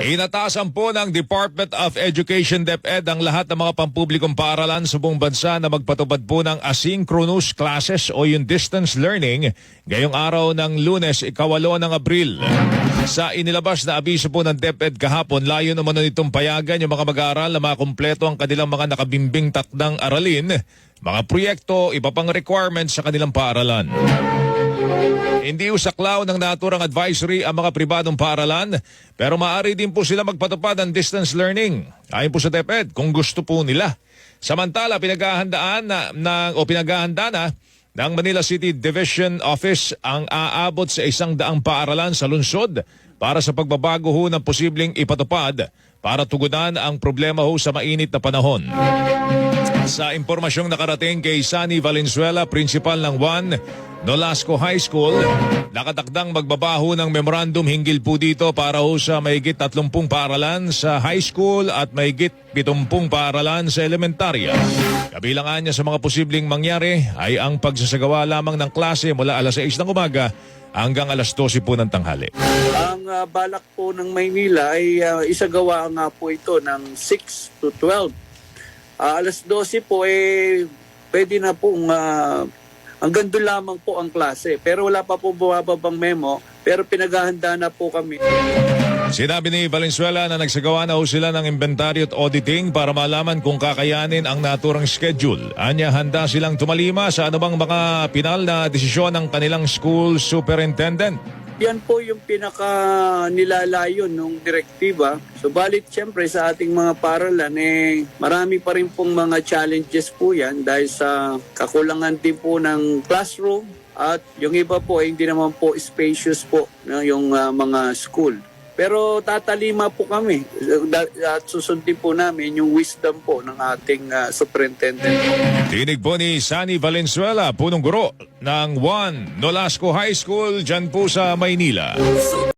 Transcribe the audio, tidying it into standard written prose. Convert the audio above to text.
Inatasan po ng Department of Education DepEd ang lahat ng mga pampublikong paaralan sa buong bansa na magpatupad po ng asynchronous classes o yung distance learning ngayong araw ng Lunes, 8 ng Abril. Sa inilabas na abiso po ng DepEd kahapon, layo naman nitong payagan yung mga mag-aaral na makumpleto ang kanilang mga nakabimbing takdang aralin, mga proyekto, iba pang requirements sa kanilang paaralan. Hindi usaklaw ng naturang advisory ang mga pribadong paaralan, pero maaari din po sila magpatupad ng distance learning. Ayon po sa DepEd, kung gusto po nila. Samantala, pinaghahanda na ng Manila City Division Office ang aabot sa 100 paaralan sa lungsod para sa pagbabago ho ng posibleng ipatupad para tugunan ang problema ho sa mainit na panahon. Sa impormasyong nakarating kay Sunny Valenzuela, principal ng Juan Nolasco High School, nakatakdang magbabaho ng memorandum hinggil po dito para ho sa mahigit 30 paaralan sa high school at mahigit 70 paaralan sa elementarya. Kabilangan niya sa mga posibleng mangyari ay ang pagsasagawa lamang ng klase mula alas 6 ng umaga hanggang alas 12 po ng tanghali. Ang balak po ng Maynila ay isagawa nga po ito ng 6 to 12. Alas 12 po pwede na pong hanggang doon lamang po ang klase. Pero wala pa po bumababang memo, pero pinaghahanda na po kami. Sinabi ni Valenzuela na nagsagawa na ho sila ng inventory at auditing para malaman kung kakayanin ang naturang schedule. Anya, handa silang tumalima sa anumang mga pinal na desisyon ng kanilang school superintendent. Yan po yung pinaka-nilalayon ng direktiba. Subalit siyempre sa ating mga paaralan, marami pa rin pong mga challenges po yan dahil sa kakulangan din po ng classroom at yung iba po hindi naman po spacious po yung mga school. Pero tatalima po kami at susundin po namin yung wisdom po ng ating superintendent. Tinig po ni Sunny Valenzuela, punong guro ng Juan Nolasco High School dyan po sa Maynila.